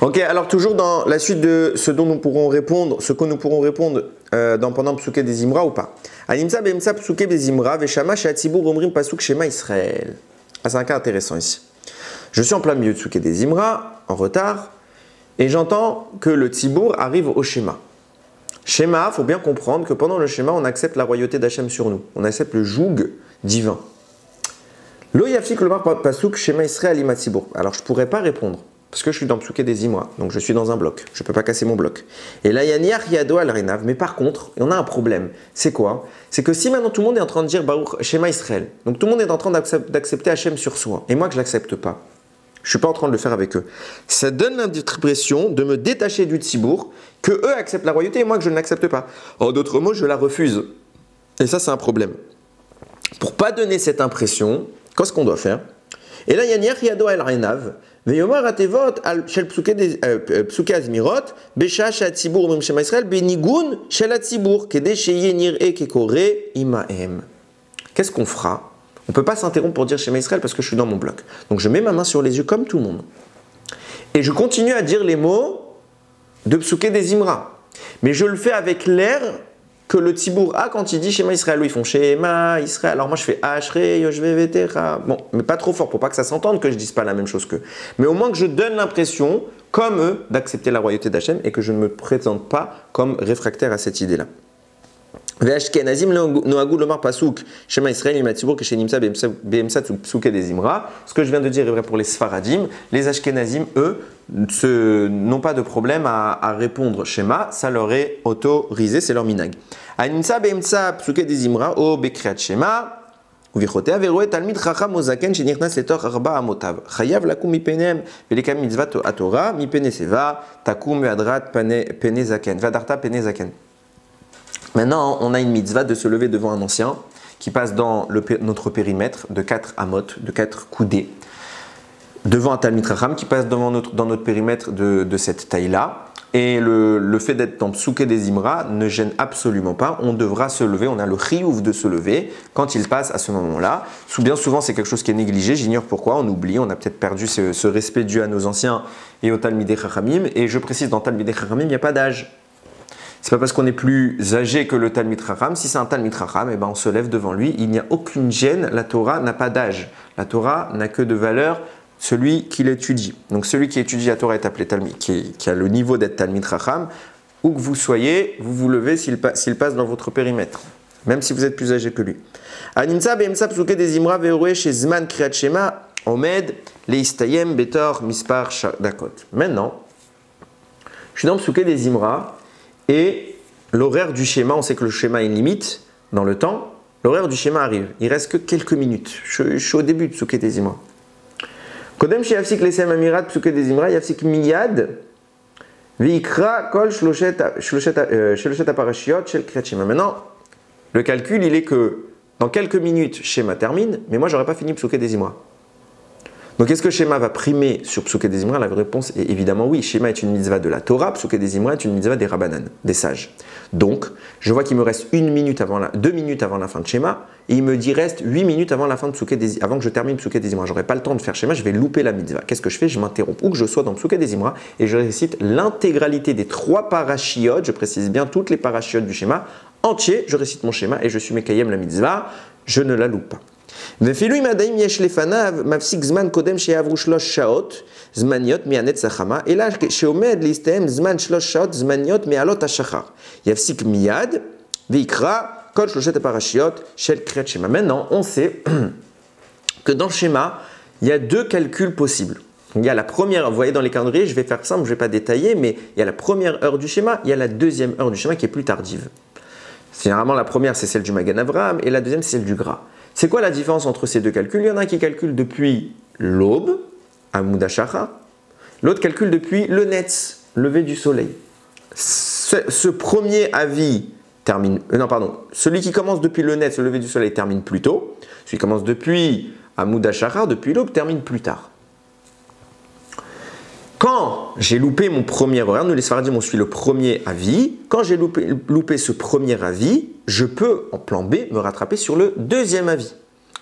Ok, alors toujours dans la suite de ce dont nous pourrons répondre, ce que nous pourrons répondre pendant Psuké des Imra ou pas. Animsa beimsa Psuké des Imra veshama she'atzibur omrim pasuk shema Israël. Ah, c'est un cas intéressant ici. Je suis en plein milieu de Psuké des Imra, en retard, et j'entends que le Tzibour arrive au Shema. Shema, il faut bien comprendre que pendant le Shema, on accepte la royauté d'Hachem sur nous. On accepte le joug divin. Lo yafik lomar pasuk shema Israël ima Tzibour. Alors je ne pourrais pas répondre. Parce que je suis dans Psuké des Imra, donc je suis dans un bloc. Je ne peux pas casser mon bloc. Et là, Yaniach Yado al Renav. Mais par contre, on a un problème. C'est quoi? C'est que si maintenant tout le monde est en train de dire Baruch Shema Israël, donc tout le monde est en train d'accepter Hachem sur soi, et moi que je ne l'accepte pas, je ne suis pas en train de le faire avec eux. Ça donne l'impression de me détacher du Tzibour, que eux acceptent la royauté et moi que je ne l'accepte pas. En d'autres mots, je la refuse. Et ça, c'est un problème. Pour ne pas donner cette impression, qu'est-ce qu'on doit faire? Et là, Yaniach Yado al Renav. Veyomar atevot al shel psuke azmirot besha she'atzibur omrim shema Israël benigun shel hatzibur kedei sheyeh nir'eh kekore imahem. Qu'est-ce qu'on fera? On ne peut pas s'interrompre pour dire Shema Israël parce que je suis dans mon bloc. Donc je mets ma main sur les yeux comme tout le monde. Et je continue à dire les mots de Psuké des Imra. Mais je le fais avec l'air que le Tzibour a quand il dit Shema Israël. Ils font Shema Israël. Alors moi je fais Ashre Yoshve Vetecha. Bon, mais pas trop fort pour pas que ça s'entende que je ne dise pas la même chose qu'eux. Mais au moins que je donne l'impression, comme eux, d'accepter la royauté d'Hachem et que je ne me présente pas comme réfractaire à cette idée-là. Ve'ashkenazim noagu lomar pasuk Shema Israël ima Tzibour keshenimsa beemsa Psuké des Imra. Ce que je viens de dire est vrai pour les Sfaradim. Les Ashkenazim, eux, n'ont pas de problème à répondre Shema, ça leur est autorisé, c'est leur minag. Animsa beemsa Psuké des Imra o bekriat Shema. וביכותיה ורואה תלמיד חכם או זקן שנכנס לתוך 4 אמותיו. חייב לקום מפניהם ולקיים מצוות התורה מפני שיבה תקום והדרת פני זקן. והדרת פני זקן. Maintenant, on a une mitzvah de se lever devant un ancien qui passe dans notre périmètre de 4 amot, de 4 coudées, devant un Talmid Chacham qui passe dans notre périmètre de cette taille-là. Et le fait d'être dans Psuké des Imra ne gêne absolument pas. On devra se lever, on a le chiyuv de se lever quand il passe à ce moment-là. Bien souvent, c'est quelque chose qui est négligé. J'ignore pourquoi, on oublie, on a peut-être perdu ce respect dû à nos anciens et au Talmidei Chachamim. Et je précise, dans Talmidei Chachamim, il n'y a pas d'âge. C'est pas parce qu'on est plus âgé que le Talmid Chacham. Si c'est un Talmid Chacham, eh ben on se lève devant lui. Il n'y a aucune gêne. La Torah n'a pas d'âge. La Torah n'a que de valeur celui qui l'étudie. Donc celui qui étudie la Torah est appelé Talmid, qui a le niveau d'être Talmid Chacham. Où que vous soyez, vous vous levez s'il passe dans votre périmètre, même si vous êtes plus âgé que lui. Aninsa be'emsa psuke des Imra ve'oreh chez Zman Kriyat Shema omed leistayem betor mispar dakot. Maintenant, je suis dans Psuke des Imra. Et l'horaire du schéma, on sait que le schéma a une limite dans le temps. L'horaire du schéma arrive. Il reste que quelques minutes. Je suis au début de Psuké des Imra. Kodem sheyafsik lesem amirat Psuké des Imra, yafsik miyad, veikra kol shloshet aparashiot shel kriyat shema. Maintenant, le calcul, il est que dans quelques minutes, schéma termine, mais moi, j'aurais pas fini Psuké des Imra. Donc, est-ce que Shema va primer sur Psuké des Imra? La réponse est évidemment oui. Shema est une mitzvah de la Torah, Psuké des Imra est une mitzvah des Rabbanan, des sages. Donc, je vois qu'il me reste 2 minutes avant la fin de Shema, et il me dit reste 8 minutes avant la fin de avant que je termine Psuké des Imra. J'aurai pas le temps de faire Shema, je vais louper la mitzvah. Qu'est-ce que je fais? Je m'interromps où que je sois dans Psuké des Imra et je récite l'intégralité des 3 parashiot, je précise bien toutes les parashiot du Shema, entier, je récite mon Shema et je suis mekayem la mitzvah, je ne la loupe pas. ואפילו אם עדיין יש לפניו מפסיק זמן קודם שיעברו 3 שעות זמניות מהנץ החמה, אלא שעומד להסתיים זמן 3 שעות זמניות מעלות השחר. יפסיק מיד ויקרא כל 3 הפרשיות של קריאת שמע. Maintenant, on sait que dans le schéma, il y a 2 calculs possibles. Il y a la première, vous voyez dans les calendriers, je vais faire simple, je ne vais pas détailler, mais il y a la première heure du schéma, il y a la deuxième heure du schéma qui est plus tardive. Généralement, la première, c'est celle du Magan Avraham et la deuxième, c'est celle du Gras. C'est quoi la différence entre ces 2 calculs? Il y en a un qui calcule depuis l'aube, Amoud HaShachar, l'autre calcule depuis le Netz, lever du soleil. Ce premier avis termine, celui qui commence depuis le Netz, le lever du soleil, termine plus tôt. Celui qui commence depuis Amoud HaShachar, depuis l'aube, termine plus tard. Quand j'ai loupé mon premier horaire, nous les Sfaradim on suit le premier avis, quand j'ai loupé ce premier avis, je peux en plan B me rattraper sur le deuxième avis.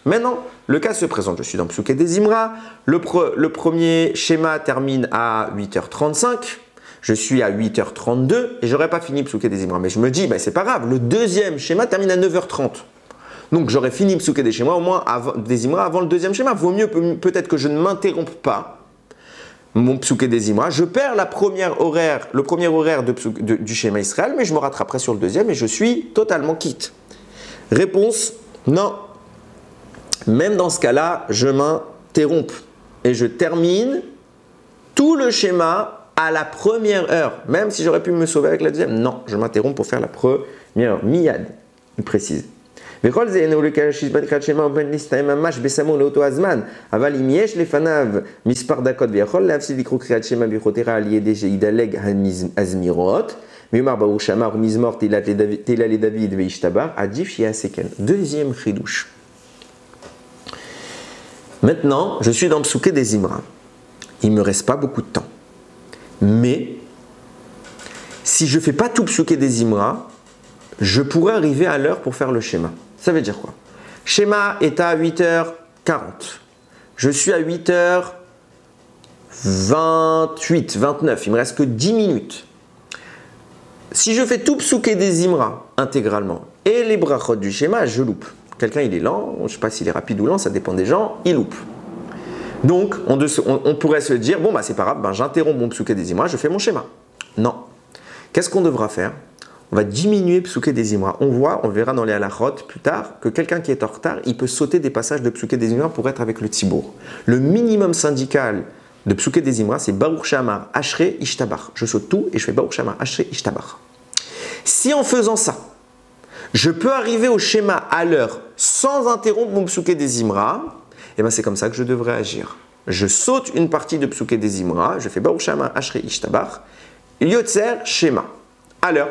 Maintenant, le cas se présente. Je suis dans Psuké des Zimra. Le premier schéma termine à 8h35. Je suis à 8h32 et j'aurais pas fini Psuké des Zimra. Mais je me dis, bah, c'est pas grave. Le deuxième schéma termine à 9h30. Donc j'aurais fini Psuké des Zimra au moins des Zimra avant le deuxième schéma. Vaut mieux peut-être que je ne m'interrompe pas mon Psuké des Zimra. Je perds le premier horaire du schéma Israël, mais je me rattraperai sur le deuxième et je suis totalement quitte. Réponse, non. Même dans ce cas-là, je m'interromps et je termine tout le schéma à la première heure. Même si j'aurais pu me sauver avec la deuxième, non, je m'interromps pour faire la première heure. Miyad, il précise. וכל זה אינו לקשיש בתחילת שמה ובין להסתיים ממש בסמוך לאותו הזמן, אבל אם יש לפניו מספר דקות ויכול להפסיק לקרוא קריאת שמע ברכותיך על ידי שידלג הזמירות, ויאמר ברוך שאמר ומזמור תהילה לדוד וישתבח, עדיף שיעשה כן. Deuxième chidouche. Maintenant, je suis dans le Psuké des Zimra. Il ne me reste pas beaucoup de temps. Mais, si je ne fais pas tout Psuké des Zimra, je pourrais arriver à l'heure pour faire le schéma. Ça veut dire quoi? Schéma est à 8h40. Je suis à 8h28, 29. Il me reste que 10 minutes. Si je fais tout Psuké des Zimra intégralement et les brachot du schéma, je loupe. Quelqu'un il est lent, je ne sais pas s'il est rapide ou lent, ça dépend des gens, il loupe. Donc on pourrait se dire, bon bah c'est pas grave, ben, j'interromps mon Psuké des Zimra, je fais mon schéma. Non. Qu'est-ce qu'on devra faire? On va diminuer Psuké des Zimra. On verra dans les halachot plus tard, que quelqu'un qui est en retard, il peut sauter des passages de Psuké des Zimra pour être avec le Tzibour. Le minimum syndical de Psuké des Zimra, c'est Baruch Shamar, Ashrei Ishtabach. Je saute tout et je fais Baruch Shamar, Ashrei Ishtabach. Si en faisant ça, je peux arriver au schéma à l'heure sans interrompre mon Psuké des Zimra, et ben c'est comme ça que je devrais agir. Je saute une partie de Psuké des Zimra, je fais Baruch Shamar, Ashrei Ishtabach, Yotzer, schéma, à l'heure.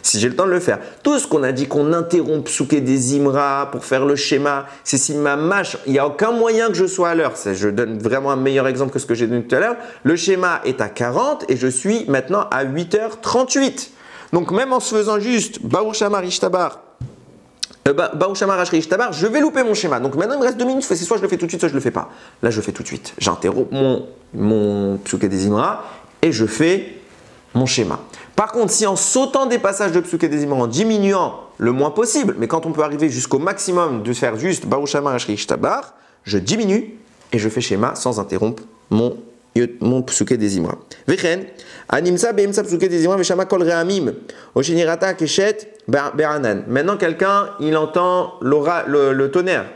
Si j'ai le temps de le faire. Tout ce qu'on a dit qu'on interrompt Psuké des Zimra pour faire le schéma, c'est si ma mâche, il n'y a aucun moyen que je sois à l'heure. Je donne vraiment un meilleur exemple que ce que j'ai donné tout à l'heure. Le schéma est à 40 et je suis maintenant à 8h38. Donc même en se faisant juste Baruch Shamar Ishtabar, Baruch Shamar Ashrei Ishtabar, je vais louper mon schéma. Donc maintenant il me reste 2 minutes, c'est soit je le fais tout de suite, soit je ne le fais pas. Là je le fais tout de suite. J'interromps mon Psuké des Zimra et je fais mon schéma. Par contre, si en sautant des passages de Psuké des Zimra, en diminuant le moins possible, mais quand on peut arriver jusqu'au maximum de faire juste Baruch Shamar Ashrei Ishtabar, je diminue et je fais schéma sans interrompre mon Psuké des Zimra. Vechen, animsa be'emsa Psuké des Zimra veshama kol re'amim, oshenirata keshet be'anan. Maintenant, quelqu'un, il entend le tonnerre,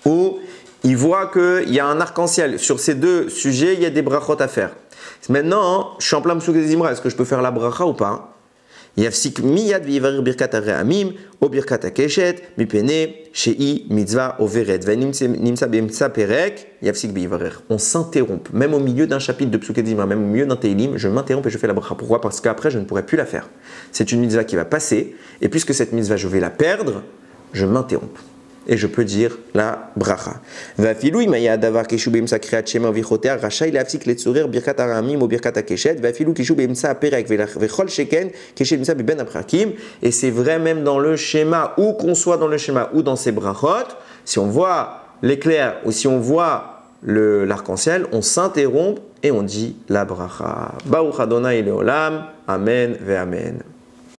ou il voit qu'il y a un arc-en-ciel. Sur ces deux sujets, il y a des brachot à faire. Maintenant, je suis en plein Psuké des Zimra, est-ce que je peux faire la bracha ou pas? Yafsik miyad v'ivarir birkat ha-re'amim, o birkat ha-keshet, mipene, shei, mitzvah, overet, v'nimsa be'emsa perek, yafsik v'ivarir. On s'interrompt, même au milieu d'un chapitre de Psuké des Zimra, même au milieu d'un Teilim, je m'interromps et je fais la bracha. Pourquoi? Parce qu'après, je ne pourrai plus la faire. C'est une mitzvah qui va passer, et puisque cette mitzvah, je vais la perdre, je m'interromps. Et je peux dire la bracha. Vafilou imaya davar kishu beimsa kriat shema vichoter rachai lafsik letzurir birkat aramim ou birkat akeshet vafilou kishu beimsa perek vechol sheken kishu beimsa biben aprakim. Et c'est vrai même dans le schéma, où qu'on soit dans le schéma ou dans ces brachot, si on voit l'éclair ou si on voit l'arc-en-ciel, on s'interrompt et on dit la bracha. Baruch Adonai leolam, amen ve amen.